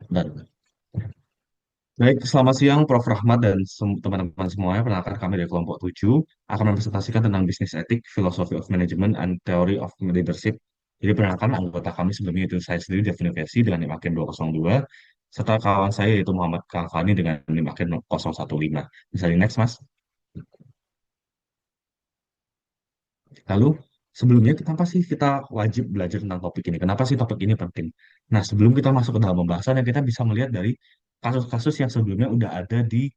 Dan baik, selamat siang Prof. Rahmat dan teman-teman semuanya. Perkenalkan kami dari kelompok 7 akan mempresentasikan tentang bisnis etik, philosophy of management, and theory of leadership. Jadi perkenalkan anggota kami sebelumnya itu saya sendiri Devin University dengan NIM Hakim 202, serta kawan saya yaitu Muhammad Kalfani dengan NIM Hakim 015. Bisa di next, Mas. Lalu, sebelumnya kenapa sih kita wajib belajar tentang topik ini? Kenapa sih topik ini penting? Nah, sebelum kita masuk ke dalam pembahasan, kita bisa melihat dari kasus-kasus yang sebelumnya udah ada di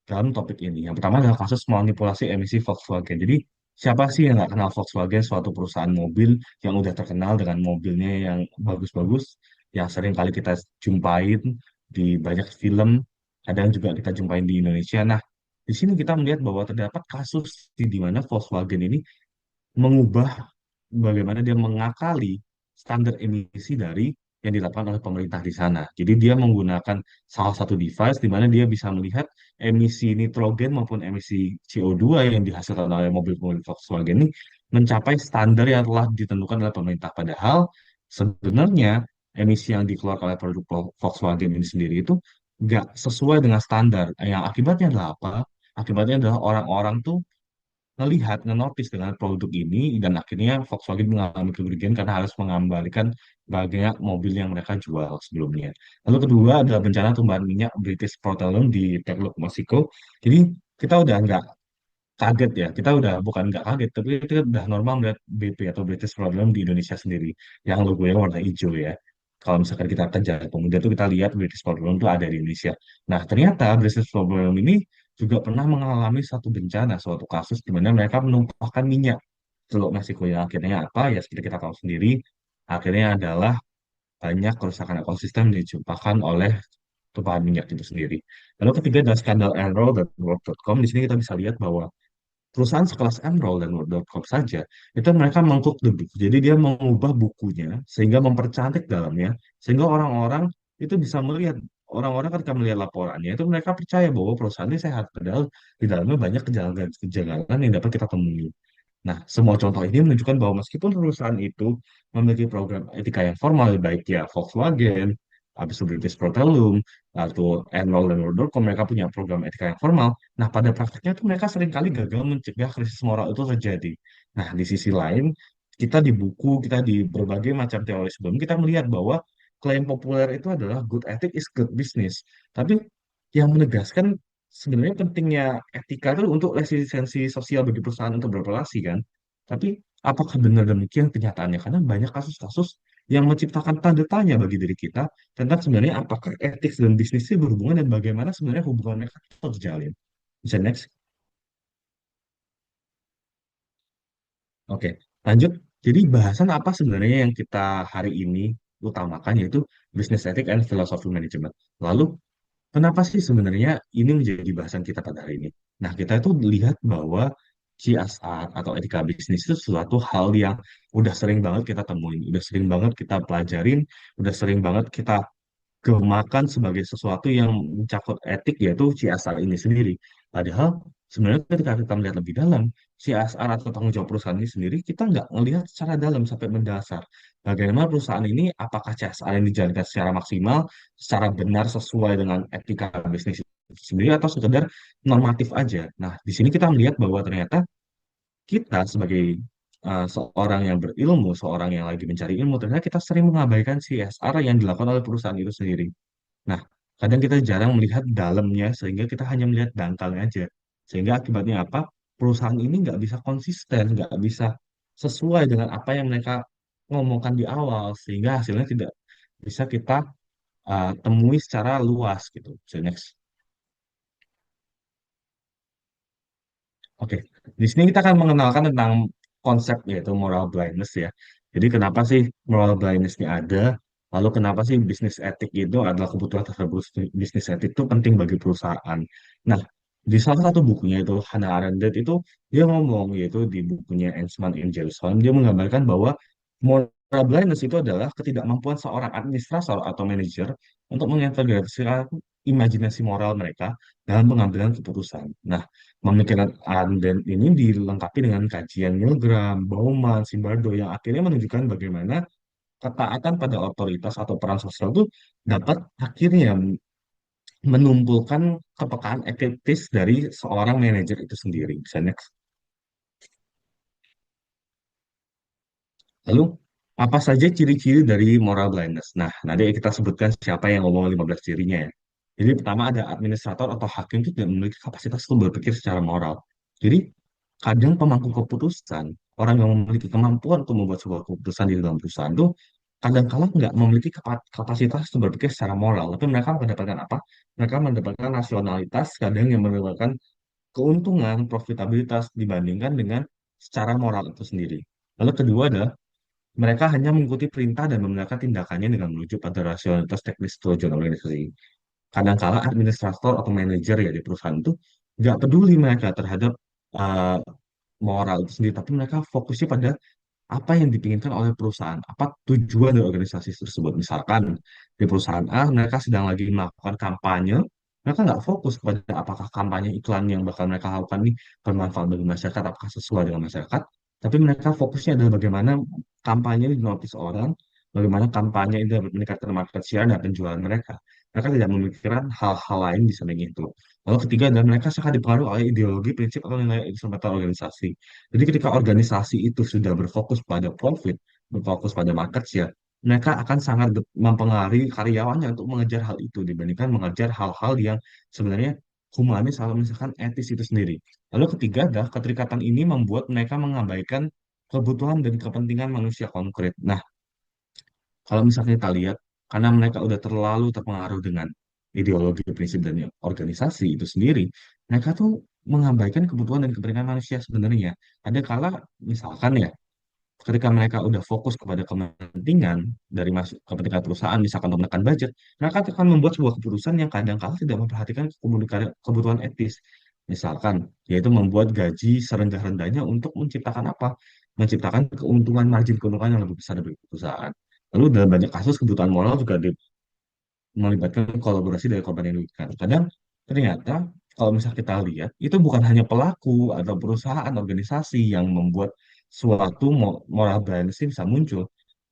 dalam topik ini. Yang pertama adalah kasus manipulasi emisi Volkswagen. Jadi, siapa sih yang nggak kenal Volkswagen, suatu perusahaan mobil yang udah terkenal dengan mobilnya yang bagus-bagus, yang sering kali kita jumpain di banyak film, kadang juga kita jumpain di Indonesia. Nah, di sini kita melihat bahwa terdapat kasus di mana Volkswagen ini mengubah bagaimana dia mengakali standar emisi dari yang dilakukan oleh pemerintah di sana. Jadi dia menggunakan salah satu device di mana dia bisa melihat emisi nitrogen maupun emisi CO2 yang dihasilkan oleh mobil-mobil Volkswagen ini mencapai standar yang telah ditentukan oleh pemerintah. Padahal sebenarnya emisi yang dikeluarkan oleh produk Volkswagen ini sendiri itu nggak sesuai dengan standar. Yang akibatnya adalah apa? Akibatnya adalah orang-orang tuh ngelihat, ngenotis dengan produk ini dan akhirnya Volkswagen mengalami kerugian karena harus mengembalikan banyak mobil yang mereka jual sebelumnya. Lalu kedua adalah bencana tumpahan minyak British Petroleum di Teluk Meksiko. Jadi kita udah nggak kaget ya, kita udah bukan nggak kaget, tapi kita udah normal melihat BP atau British Petroleum di Indonesia sendiri, yang logonya warna hijau ya. Kalau misalkan kita kejar pemuda tuh kita lihat British Petroleum itu ada di Indonesia. Nah, ternyata British Petroleum ini juga pernah mengalami satu bencana, suatu kasus di mana mereka menumpahkan minyak ke Teluk Meksiko yang akhirnya apa ya seperti kita tahu sendiri, akhirnya adalah banyak kerusakan ekosistem ditimbulkan oleh tumpahan minyak itu sendiri. Lalu ketiga adalah skandal Enroll dan World.com. Di sini kita bisa lihat bahwa perusahaan sekelas Enroll dan World.com saja itu mereka mengcook the book. Jadi dia mengubah bukunya sehingga mempercantik dalamnya sehingga orang-orang itu bisa melihat, orang-orang ketika melihat laporannya itu mereka percaya bahwa perusahaan ini sehat padahal di dalamnya banyak kejanggalan-kejanggalan yang dapat kita temui. Nah, semua contoh ini menunjukkan bahwa meskipun perusahaan itu memiliki program etika yang formal, baik ya Volkswagen, habis itu British Petroleum, atau Enroll dan World.com, mereka punya program etika yang formal. Nah, pada praktiknya itu mereka seringkali gagal mencegah krisis moral itu terjadi. Nah, di sisi lain, kita di buku, kita di berbagai macam teori sebelum kita melihat bahwa klaim populer itu adalah good ethic is good business. Tapi yang menegaskan sebenarnya pentingnya etika itu untuk resistensi sosial bagi perusahaan untuk berrelasi kan. Tapi apakah benar demikian kenyataannya? Karena banyak kasus-kasus yang menciptakan tanda tanya bagi diri kita tentang sebenarnya apakah etik dan bisnis itu berhubungan dan bagaimana sebenarnya hubungan mereka itu terjalin. Bisa next? Oke, lanjut. Jadi bahasan apa sebenarnya yang kita hari ini utamakan yaitu business ethic and philosophy management. Lalu kenapa sih sebenarnya ini menjadi bahasan kita pada hari ini? Nah, kita itu lihat bahwa CSR atau etika bisnis itu suatu hal yang udah sering banget kita temuin, udah sering banget kita pelajarin, udah sering banget kita kemakan sebagai sesuatu yang mencakup etik yaitu CSR ini sendiri. Padahal sebenarnya ketika kita melihat lebih dalam, CSR atau tanggung jawab perusahaan ini sendiri, kita nggak melihat secara dalam sampai mendasar. Bagaimana perusahaan ini, apakah CSR yang dijalankan secara maksimal, secara benar sesuai dengan etika bisnis itu sendiri, atau sekedar normatif aja. Nah, di sini kita melihat bahwa ternyata kita sebagai seorang yang berilmu, seorang yang lagi mencari ilmu, ternyata kita sering mengabaikan CSR yang dilakukan oleh perusahaan itu sendiri. Nah, kadang kita jarang melihat dalamnya sehingga kita hanya melihat dangkalnya aja. Sehingga akibatnya apa? Perusahaan ini nggak bisa konsisten, nggak bisa sesuai dengan apa yang mereka ngomongkan di awal, sehingga hasilnya tidak bisa kita temui secara luas gitu. So, next. Oke, di sini kita akan mengenalkan tentang konsep yaitu moral blindness ya. Jadi kenapa sih moral blindness ini ada? Lalu kenapa sih bisnis etik itu adalah kebutuhan tersebut bisnis etik itu penting bagi perusahaan. Nah, di salah satu bukunya itu Hannah Arendt itu dia ngomong yaitu di bukunya Ensman in Jerusalem dia menggambarkan bahwa moral blindness itu adalah ketidakmampuan seorang administrator atau manajer untuk mengintegrasikan imajinasi moral mereka dalam pengambilan keputusan. Nah, pemikiran Arenden ini dilengkapi dengan kajian Milgram, Bauman, Zimbardo yang akhirnya menunjukkan bagaimana ketaatan pada otoritas atau peran sosial itu dapat akhirnya menumpulkan kepekaan etis dari seorang manajer itu sendiri. Misalnya, lalu apa saja ciri-ciri dari moral blindness? Nah, nanti kita sebutkan siapa yang ngomong 15 cirinya ya. Jadi pertama ada administrator atau hakim itu tidak memiliki kapasitas untuk berpikir secara moral. Jadi kadang pemangku keputusan, orang yang memiliki kemampuan untuk membuat sebuah keputusan di dalam perusahaan itu kadang-kala nggak memiliki kapasitas untuk berpikir secara moral. Tapi mereka mendapatkan apa? Mereka mendapatkan rasionalitas, kadang yang mendapatkan keuntungan, profitabilitas dibandingkan dengan secara moral itu sendiri. Lalu kedua adalah mereka hanya mengikuti perintah dan membenarkan tindakannya dengan menuju pada rasionalitas teknis tujuan organisasi. Kadangkala administrator atau manajer ya di perusahaan itu nggak peduli mereka terhadap uh, moral itu sendiri, tapi mereka fokusnya pada apa yang dipinginkan oleh perusahaan, apa tujuan dari organisasi tersebut. Misalkan di perusahaan A, mereka sedang lagi melakukan kampanye, mereka nggak fokus pada apakah kampanye iklan yang bakal mereka lakukan ini bermanfaat bagi masyarakat, apakah sesuai dengan masyarakat, tapi mereka fokusnya adalah bagaimana kampanye ini dinotis orang, bagaimana kampanye ini dapat meningkatkan market share dan penjualan mereka. Mereka tidak memikirkan hal-hal lain di samping itu. Lalu ketiga adalah mereka sangat dipengaruhi oleh ideologi, prinsip, atau nilai instrumental organisasi. Jadi ketika organisasi itu sudah berfokus pada profit, berfokus pada market share, mereka akan sangat mempengaruhi karyawannya untuk mengejar hal itu dibandingkan mengejar hal-hal yang sebenarnya humanis atau misalkan etis itu sendiri. Lalu ketiga adalah keterikatan ini membuat mereka mengabaikan kebutuhan dan kepentingan manusia konkret. Nah, kalau misalnya kita lihat, karena mereka udah terlalu terpengaruh dengan ideologi, prinsip, dan organisasi itu sendiri, mereka tuh mengabaikan kebutuhan dan kepentingan manusia sebenarnya. Ada kala, misalkan ya, ketika mereka udah fokus kepada kepentingan dari masuk kepentingan perusahaan, misalkan untuk menekan budget, mereka akan membuat sebuah keputusan yang kadang-kala tidak memperhatikan kebutuhan etis. Misalkan, yaitu membuat gaji serendah-rendahnya untuk menciptakan apa? Menciptakan keuntungan, margin keuntungan yang lebih besar dari perusahaan. Lalu dalam banyak kasus kebutuhan moral juga melibatkan kolaborasi dari korban yang dirugikan. Kadang ternyata kalau misalnya kita lihat, itu bukan hanya pelaku atau perusahaan, organisasi yang membuat suatu moral blindness ini bisa muncul,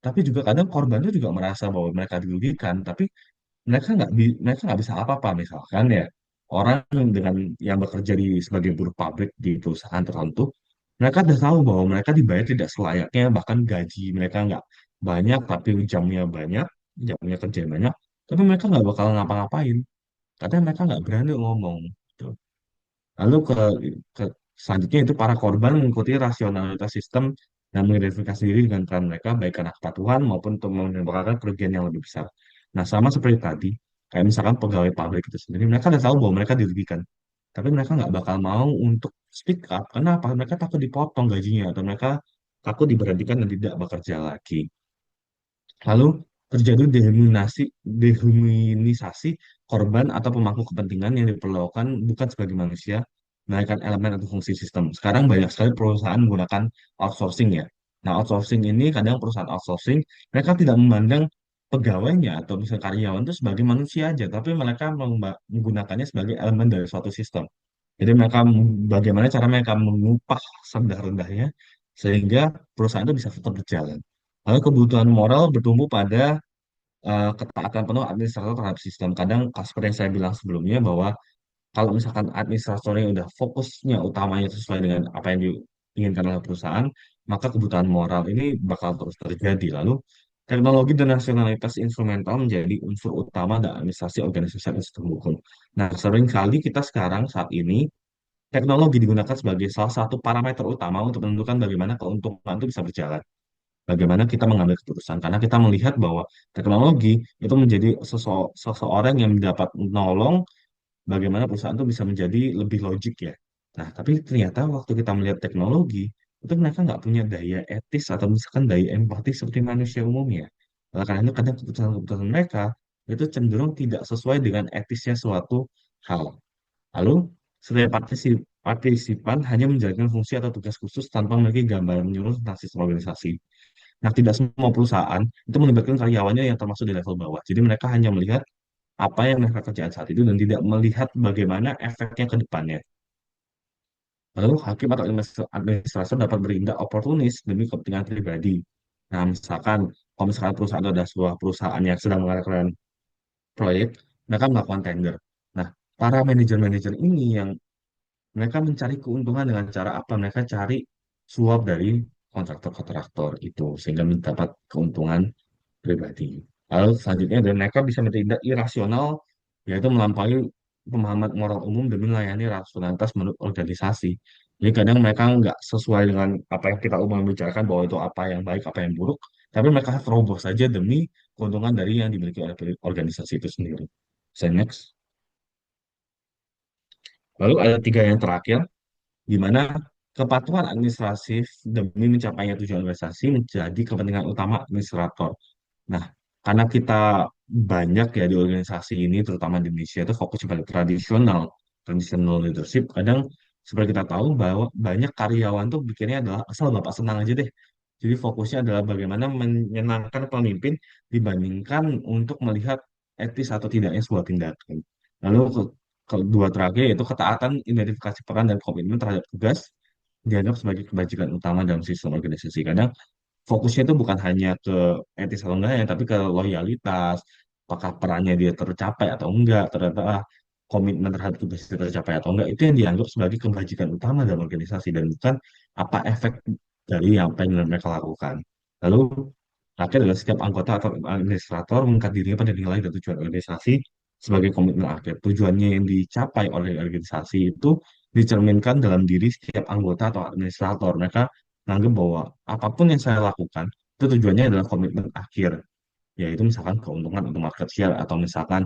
tapi juga kadang korban itu juga merasa bahwa mereka dirugikan, tapi mereka nggak bisa apa-apa. Misalkan ya orang dengan yang bekerja sebagai buruh pabrik di perusahaan tertentu, mereka udah tahu bahwa mereka dibayar tidak selayaknya, bahkan gaji mereka nggak banyak, tapi jamnya banyak, jamnya kerja banyak, tapi mereka nggak bakal ngapa-ngapain, karena mereka nggak berani ngomong. Gitu. Lalu ke selanjutnya itu para korban mengikuti rasionalitas sistem dan mengidentifikasi diri dengan peran mereka baik karena kepatuhan maupun untuk menimbulkan kerugian yang lebih besar. Nah, sama seperti tadi, kayak misalkan pegawai pabrik itu sendiri, mereka udah tahu bahwa mereka dirugikan, tapi mereka nggak bakal mau untuk speak up. Kenapa? Mereka takut dipotong gajinya atau mereka takut diberhentikan dan tidak bekerja lagi. Lalu terjadi dehumanisasi korban atau pemangku kepentingan yang diperlakukan bukan sebagai manusia, melainkan elemen atau fungsi sistem. Sekarang banyak sekali perusahaan menggunakan outsourcing ya. Nah, outsourcing ini kadang perusahaan outsourcing, mereka tidak memandang pegawainya atau misalnya karyawan itu sebagai manusia aja, tapi mereka menggunakannya sebagai elemen dari suatu sistem. Jadi bagaimana cara mereka mengupah serendah-rendahnya sehingga perusahaan itu bisa tetap berjalan. Lalu kebutuhan moral bertumbuh pada ketaatan penuh administrator terhadap sistem. Kadang seperti yang saya bilang sebelumnya bahwa kalau misalkan administratornya udah fokusnya utamanya sesuai dengan apa yang diinginkan oleh perusahaan, maka kebutuhan moral ini bakal terus terjadi. Lalu teknologi dan nasionalitas instrumental menjadi unsur utama dalam administrasi organisasi dan sistem hukum. Nah, seringkali kita sekarang saat ini teknologi digunakan sebagai salah satu parameter utama untuk menentukan bagaimana keuntungan itu bisa berjalan. Bagaimana kita mengambil keputusan. Karena kita melihat bahwa teknologi itu menjadi seseorang yang dapat menolong bagaimana perusahaan itu bisa menjadi lebih logik ya. Nah, tapi ternyata waktu kita melihat teknologi, itu mereka nggak punya daya etis atau misalkan daya empati seperti manusia umumnya. Oleh karena itu kadang keputusan-keputusan mereka itu cenderung tidak sesuai dengan etisnya suatu hal. Lalu, setiap partisipan hanya menjalankan fungsi atau tugas khusus tanpa memiliki gambaran menyeluruh tentang sistem organisasi. Nah, tidak semua perusahaan itu melibatkan karyawannya yang termasuk di level bawah. Jadi mereka hanya melihat apa yang mereka kerjakan saat itu dan tidak melihat bagaimana efeknya ke depannya. Lalu hakim atau administrator dapat bertindak oportunis demi kepentingan pribadi. Nah, misalkan kalau misalkan perusahaan itu adalah sebuah perusahaan yang sedang mengadakan proyek, mereka melakukan tender. Nah, para manajer-manajer ini yang mereka mencari keuntungan dengan cara apa? Mereka cari suap dari kontraktor-kontraktor itu sehingga mendapat keuntungan pribadi. Lalu selanjutnya dan mereka bisa bertindak irasional, yaitu melampaui pemahaman moral umum demi melayani rasionalitas menurut organisasi. Jadi kadang mereka nggak sesuai dengan apa yang kita umum bicarakan bahwa itu apa yang baik, apa yang buruk, tapi mereka terobos saja demi keuntungan dari yang dimiliki oleh organisasi itu sendiri. Saya next. Lalu ada tiga yang terakhir, di mana kepatuhan administratif demi mencapainya tujuan organisasi menjadi kepentingan utama administrator. Nah, karena kita banyak ya di organisasi ini, terutama di Indonesia itu fokus pada traditional leadership. Kadang seperti kita tahu bahwa banyak karyawan tuh pikirnya adalah asal bapak senang aja deh. Jadi fokusnya adalah bagaimana menyenangkan pemimpin dibandingkan untuk melihat etis atau tidaknya sebuah tindakan. Lalu kedua terakhir yaitu ketaatan, identifikasi peran dan komitmen terhadap tugas dianggap sebagai kebajikan utama dalam sistem organisasi. Kadang fokusnya itu bukan hanya ke etis atau enggak ya, tapi ke loyalitas, apakah perannya dia tercapai atau enggak, ternyata komitmen terhadap tugas itu tercapai atau enggak, itu yang dianggap sebagai kebajikan utama dalam organisasi dan bukan apa efek dari apa yang mereka lakukan. Lalu, akhir adalah setiap anggota atau administrator mengangkat dirinya pada nilai dan tujuan organisasi sebagai komitmen akhir. Tujuannya yang dicapai oleh organisasi itu dicerminkan dalam diri setiap anggota atau administrator. Mereka menganggap bahwa apapun yang saya lakukan itu tujuannya adalah komitmen akhir, yaitu misalkan keuntungan untuk market share atau misalkan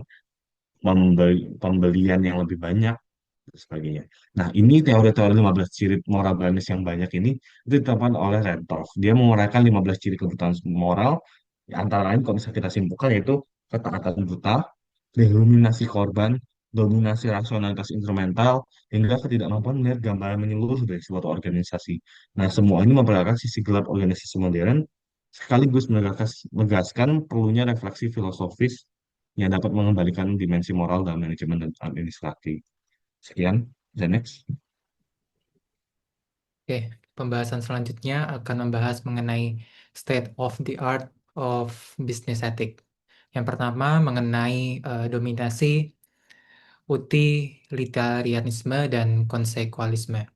pembelian yang lebih banyak dan sebagainya. Nah, ini teori-teori 15 ciri moral blindness yang banyak ini itu ditetapkan oleh Renthoff. Dia menguraikan 15 ciri kebutaan moral, antara lain kalau misalnya kita simpulkan yaitu ketaatan buta, deluminasi korban, dominasi rasionalitas instrumental, hingga ketidakmampuan melihat gambaran menyeluruh dari suatu organisasi. Nah, semua ini memperlihatkan sisi gelap organisasi modern, sekaligus menegaskan perlunya refleksi filosofis yang dapat mengembalikan dimensi moral dalam manajemen dan administrasi. Sekian, the next. Oke, pembahasan selanjutnya akan membahas mengenai state of the art of business ethic. Yang pertama mengenai dominasi utilitarianisme dan konsekualisme.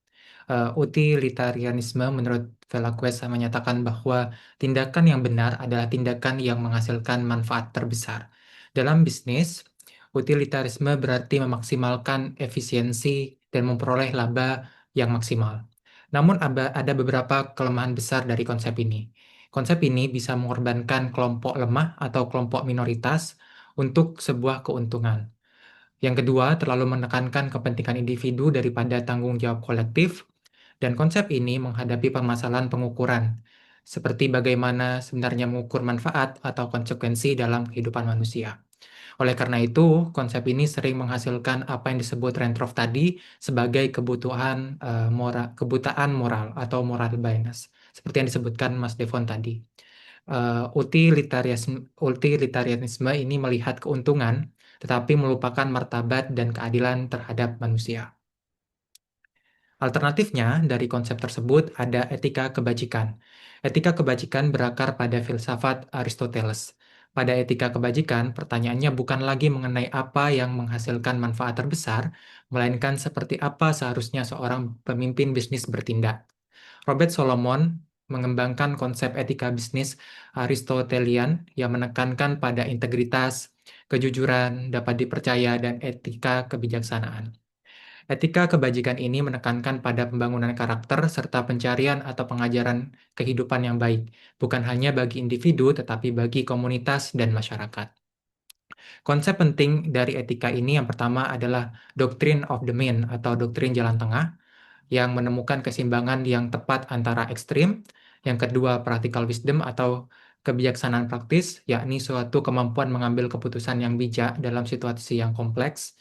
Utilitarianisme menurut Velasquez menyatakan bahwa tindakan yang benar adalah tindakan yang menghasilkan manfaat terbesar. Dalam bisnis, utilitarisme berarti memaksimalkan efisiensi dan memperoleh laba yang maksimal. Namun ada beberapa kelemahan besar dari konsep ini. Konsep ini bisa mengorbankan kelompok lemah atau kelompok minoritas untuk sebuah keuntungan. Yang kedua, terlalu menekankan kepentingan individu daripada tanggung jawab kolektif, dan konsep ini menghadapi permasalahan pengukuran, seperti bagaimana sebenarnya mengukur manfaat atau konsekuensi dalam kehidupan manusia. Oleh karena itu, konsep ini sering menghasilkan apa yang disebut Rentroff tadi sebagai kebutaan moral atau moral blindness, seperti yang disebutkan Mas Devon tadi. Utilitarianisme ini melihat keuntungan, tetapi melupakan martabat dan keadilan terhadap manusia. Alternatifnya, dari konsep tersebut ada etika kebajikan. Etika kebajikan berakar pada filsafat Aristoteles. Pada etika kebajikan, pertanyaannya bukan lagi mengenai apa yang menghasilkan manfaat terbesar, melainkan seperti apa seharusnya seorang pemimpin bisnis bertindak. Robert Solomon mengembangkan konsep etika bisnis Aristotelian yang menekankan pada integritas, kejujuran, dapat dipercaya, dan etika kebijaksanaan. Etika kebajikan ini menekankan pada pembangunan karakter serta pencarian atau pengajaran kehidupan yang baik, bukan hanya bagi individu tetapi bagi komunitas dan masyarakat. Konsep penting dari etika ini yang pertama adalah doctrine of the mean atau doktrin jalan tengah yang menemukan keseimbangan yang tepat antara ekstrim. Yang kedua, practical wisdom atau kebijaksanaan praktis, yakni suatu kemampuan mengambil keputusan yang bijak dalam situasi yang kompleks.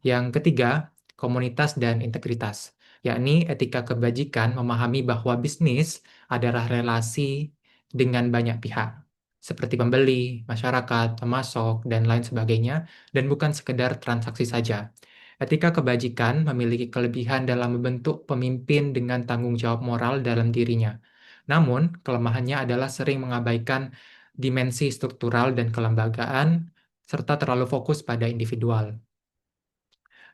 Yang ketiga, komunitas dan integritas, yakni etika kebajikan memahami bahwa bisnis adalah relasi dengan banyak pihak, seperti pembeli, masyarakat, pemasok, dan lain sebagainya, dan bukan sekedar transaksi saja. Etika kebajikan memiliki kelebihan dalam membentuk pemimpin dengan tanggung jawab moral dalam dirinya. Namun, kelemahannya adalah sering mengabaikan dimensi struktural dan kelembagaan, serta terlalu fokus pada individual.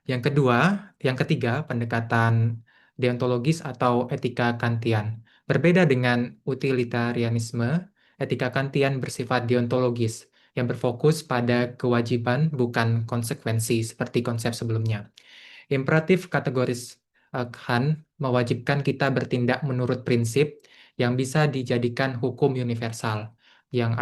Yang kedua, yang ketiga, pendekatan deontologis atau etika Kantian. Berbeda dengan utilitarianisme, etika Kantian bersifat deontologis yang berfokus pada kewajiban bukan konsekuensi seperti konsep sebelumnya. Imperatif kategoris Kant mewajibkan kita bertindak menurut prinsip yang bisa dijadikan hukum universal, yang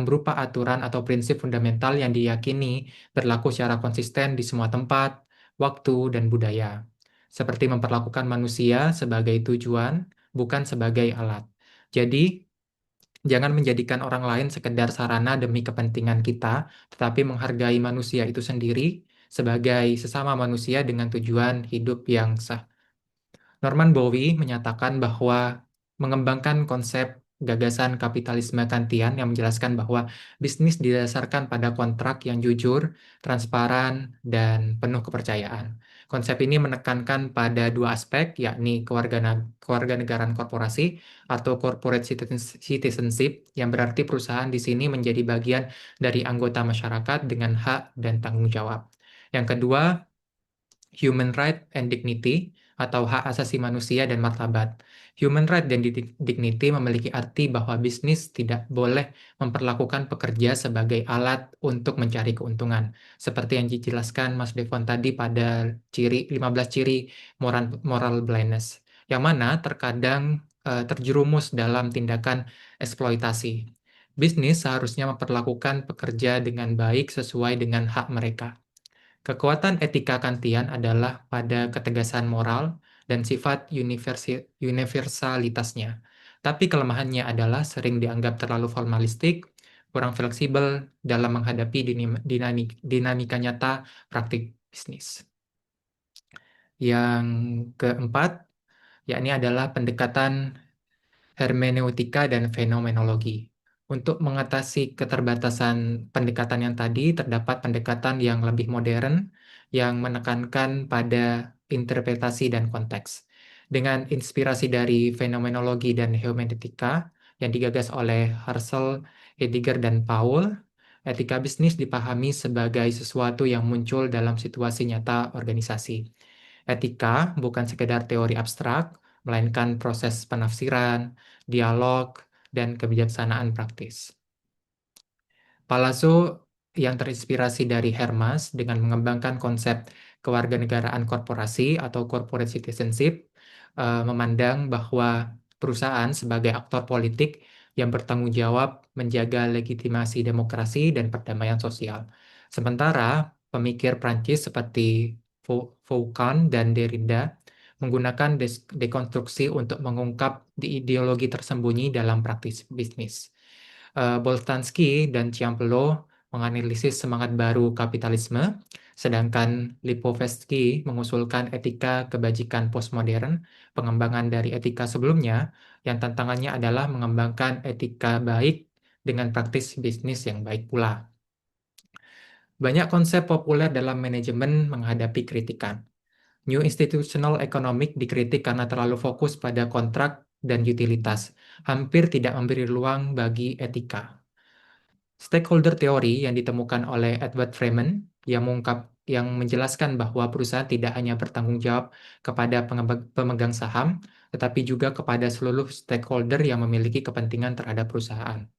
berupa aturan atau prinsip fundamental yang diyakini berlaku secara konsisten di semua tempat, waktu, dan budaya. Seperti memperlakukan manusia sebagai tujuan, bukan sebagai alat. Jadi, jangan menjadikan orang lain sekedar sarana demi kepentingan kita, tetapi menghargai manusia itu sendiri sebagai sesama manusia dengan tujuan hidup yang sah. Norman Bowie menyatakan bahwa mengembangkan konsep gagasan kapitalisme Kantian yang menjelaskan bahwa bisnis didasarkan pada kontrak yang jujur, transparan, dan penuh kepercayaan. Konsep ini menekankan pada dua aspek, yakni kewarganegaraan korporasi atau corporate citizenship, yang berarti perusahaan di sini menjadi bagian dari anggota masyarakat dengan hak dan tanggung jawab. Yang kedua, human right and dignity atau hak asasi manusia dan martabat. Human right dan dignity memiliki arti bahwa bisnis tidak boleh memperlakukan pekerja sebagai alat untuk mencari keuntungan. Seperti yang dijelaskan Mas Devon tadi pada 15 ciri moral blindness, yang mana terkadang terjerumus dalam tindakan eksploitasi. Bisnis seharusnya memperlakukan pekerja dengan baik sesuai dengan hak mereka. Kekuatan etika Kantian adalah pada ketegasan moral dan sifat universalitasnya. Tapi kelemahannya adalah sering dianggap terlalu formalistik, kurang fleksibel dalam menghadapi dinamika nyata praktik bisnis. Yang keempat, yakni adalah pendekatan hermeneutika dan fenomenologi. Untuk mengatasi keterbatasan pendekatan yang tadi, terdapat pendekatan yang lebih modern yang menekankan pada interpretasi dan konteks. Dengan inspirasi dari fenomenologi dan hermeneutika yang digagas oleh Husserl, Heidegger, dan Paul, etika bisnis dipahami sebagai sesuatu yang muncul dalam situasi nyata organisasi. Etika bukan sekedar teori abstrak, melainkan proses penafsiran, dialog, dan kebijaksanaan praktis. Palazzo yang terinspirasi dari Hermas dengan mengembangkan konsep kewarganegaraan korporasi atau corporate citizenship memandang bahwa perusahaan sebagai aktor politik yang bertanggung jawab menjaga legitimasi demokrasi dan perdamaian sosial. Sementara pemikir Prancis seperti Foucault dan Derrida menggunakan dekonstruksi untuk mengungkap ideologi tersembunyi dalam praktis bisnis. Boltanski dan Ciampolo menganalisis semangat baru kapitalisme, sedangkan Lipovetsky mengusulkan etika kebajikan postmodern, pengembangan dari etika sebelumnya, yang tantangannya adalah mengembangkan etika baik dengan praktis bisnis yang baik pula. Banyak konsep populer dalam manajemen menghadapi kritikan. New Institutional Economic dikritik karena terlalu fokus pada kontrak dan utilitas, hampir tidak memberi ruang bagi etika. Stakeholder teori yang ditemukan oleh Edward Freeman yang menjelaskan bahwa perusahaan tidak hanya bertanggung jawab kepada pemegang saham, tetapi juga kepada seluruh stakeholder yang memiliki kepentingan terhadap perusahaan.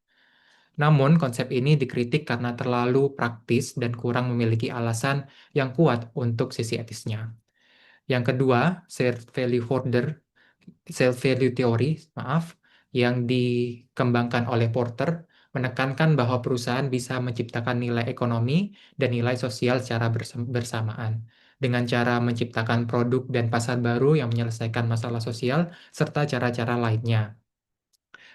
Namun, konsep ini dikritik karena terlalu praktis dan kurang memiliki alasan yang kuat untuk sisi etisnya. Yang kedua, self value theory, yang dikembangkan oleh Porter menekankan bahwa perusahaan bisa menciptakan nilai ekonomi dan nilai sosial secara bersamaan dengan cara menciptakan produk dan pasar baru yang menyelesaikan masalah sosial serta cara-cara lainnya.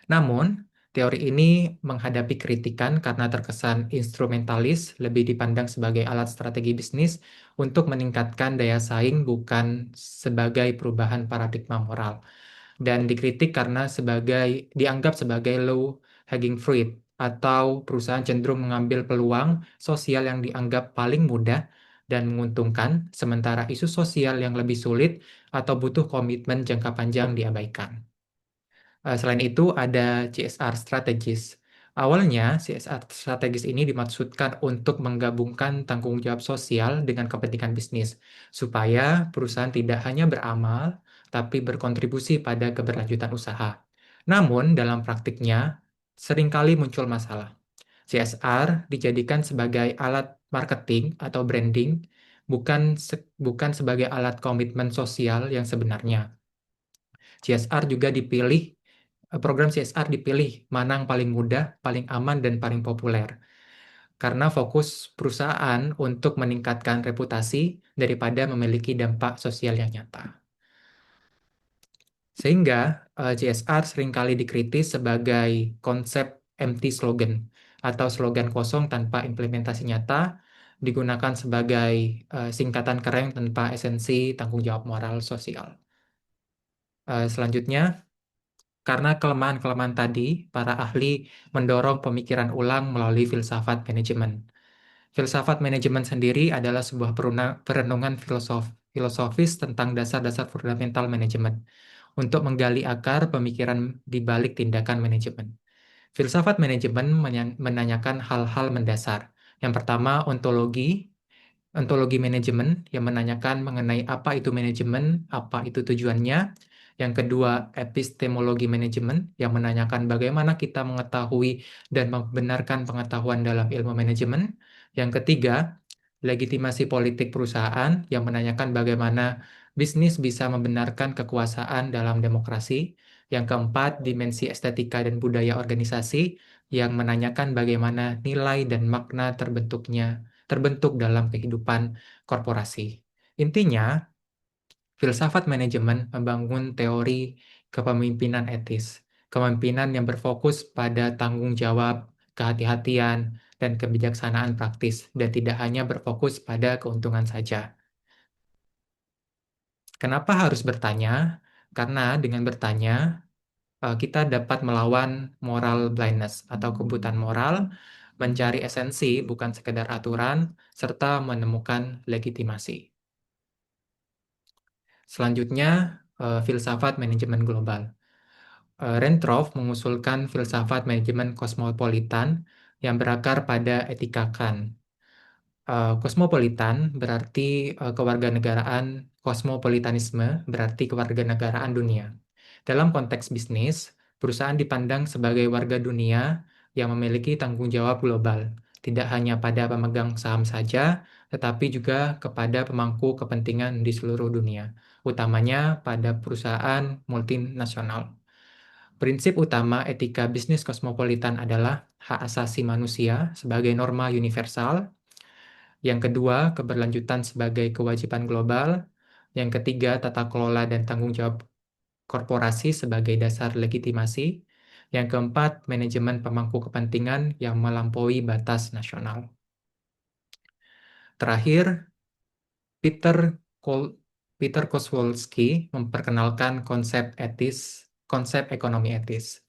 Namun, teori ini menghadapi kritikan karena terkesan instrumentalis, lebih dipandang sebagai alat strategi bisnis untuk meningkatkan daya saing bukan sebagai perubahan paradigma moral, dan dikritik karena dianggap sebagai low hanging fruit atau perusahaan cenderung mengambil peluang sosial yang dianggap paling mudah dan menguntungkan, sementara isu sosial yang lebih sulit atau butuh komitmen jangka panjang diabaikan. Selain itu, ada CSR strategis. Awalnya, CSR strategis ini dimaksudkan untuk menggabungkan tanggung jawab sosial dengan kepentingan bisnis, supaya perusahaan tidak hanya beramal, tapi berkontribusi pada keberlanjutan usaha. Namun, dalam praktiknya, seringkali muncul masalah. CSR dijadikan sebagai alat marketing atau branding, bukan sebagai alat komitmen sosial yang sebenarnya. CSR juga dipilih, program CSR dipilih mana yang paling mudah, paling aman, dan paling populer. Karena fokus perusahaan untuk meningkatkan reputasi daripada memiliki dampak sosial yang nyata. Sehingga CSR seringkali dikritis sebagai konsep empty slogan atau slogan kosong tanpa implementasi nyata, digunakan sebagai singkatan keren tanpa esensi tanggung jawab moral sosial. Selanjutnya, karena kelemahan-kelemahan tadi, para ahli mendorong pemikiran ulang melalui filsafat manajemen. Filsafat manajemen sendiri adalah sebuah perenungan filosofis tentang dasar-dasar fundamental manajemen untuk menggali akar pemikiran di balik tindakan manajemen. Filsafat manajemen menanyakan hal-hal mendasar. Yang pertama, ontologi manajemen yang menanyakan mengenai apa itu manajemen, apa itu tujuannya. Yang kedua, epistemologi manajemen yang menanyakan bagaimana kita mengetahui dan membenarkan pengetahuan dalam ilmu manajemen. Yang ketiga, legitimasi politik perusahaan yang menanyakan bagaimana bisnis bisa membenarkan kekuasaan dalam demokrasi. Yang keempat, dimensi estetika dan budaya organisasi yang menanyakan bagaimana nilai dan makna terbentuk dalam kehidupan korporasi. Intinya, filsafat manajemen membangun teori kepemimpinan etis, kepemimpinan yang berfokus pada tanggung jawab, kehati-hatian, dan kebijaksanaan praktis, dan tidak hanya berfokus pada keuntungan saja. Kenapa harus bertanya? Karena dengan bertanya, kita dapat melawan moral blindness atau kebutaan moral, mencari esensi bukan sekedar aturan, serta menemukan legitimasi. Selanjutnya, filsafat manajemen global. Rentroff mengusulkan filsafat manajemen kosmopolitan yang berakar pada etika Kant. Kosmopolitan berarti kewarganegaraan, kosmopolitanisme berarti kewarganegaraan dunia. Dalam konteks bisnis, perusahaan dipandang sebagai warga dunia yang memiliki tanggung jawab global, tidak hanya pada pemegang saham saja, tetapi juga kepada pemangku kepentingan di seluruh dunia, utamanya pada perusahaan multinasional. Prinsip utama etika bisnis kosmopolitan adalah hak asasi manusia sebagai norma universal. Yang kedua, keberlanjutan sebagai kewajiban global. Yang ketiga, tata kelola dan tanggung jawab korporasi sebagai dasar legitimasi. Yang keempat, manajemen pemangku kepentingan yang melampaui batas nasional. Terakhir, Peter Kol- Peter Koswolski memperkenalkan konsep ekonomi etis.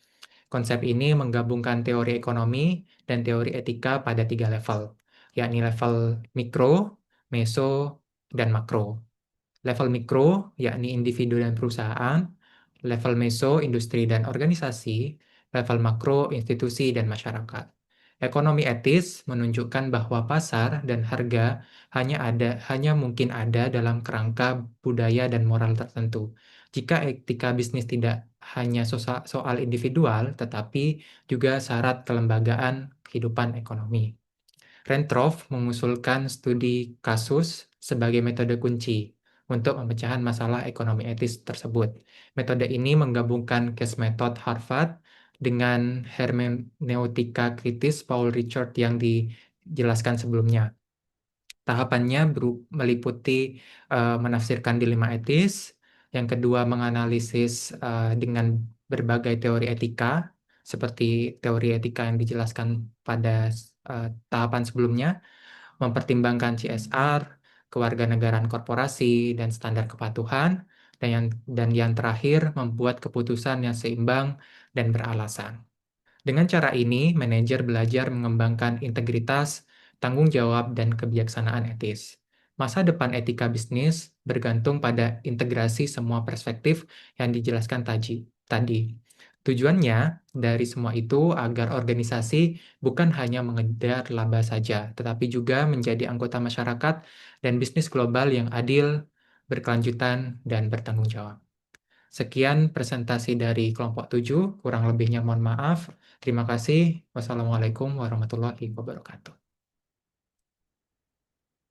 Konsep ini menggabungkan teori ekonomi dan teori etika pada 3 level, yakni level mikro, meso, dan makro. Level mikro, yakni individu dan perusahaan, level meso, industri dan organisasi, level makro, institusi dan masyarakat. Ekonomi etis menunjukkan bahwa pasar dan harga hanya mungkin ada dalam kerangka budaya dan moral tertentu. Jika etika bisnis tidak hanya soal individual, tetapi juga syarat kelembagaan kehidupan ekonomi. Rentroff mengusulkan studi kasus sebagai metode kunci untuk pemecahan masalah ekonomi etis tersebut. Metode ini menggabungkan case method Harvard dengan hermeneutika kritis Paul Richard yang dijelaskan sebelumnya. Tahapannya meliputi menafsirkan dilema etis, yang kedua menganalisis dengan berbagai teori etika, seperti teori etika yang dijelaskan pada tahapan sebelumnya, mempertimbangkan CSR, kewarganegaraan korporasi, dan standar kepatuhan, dan yang terakhir membuat keputusan yang seimbang dan beralasan. Dengan cara ini, manajer belajar mengembangkan integritas, tanggung jawab, dan kebijaksanaan etis. Masa depan etika bisnis bergantung pada integrasi semua perspektif yang dijelaskan tadi. Tujuannya dari semua itu agar organisasi bukan hanya mengejar laba saja, tetapi juga menjadi anggota masyarakat dan bisnis global yang adil, berkelanjutan, dan bertanggung jawab. Sekian presentasi dari kelompok 7, kurang lebihnya mohon maaf. Terima kasih. Wassalamualaikum warahmatullahi wabarakatuh.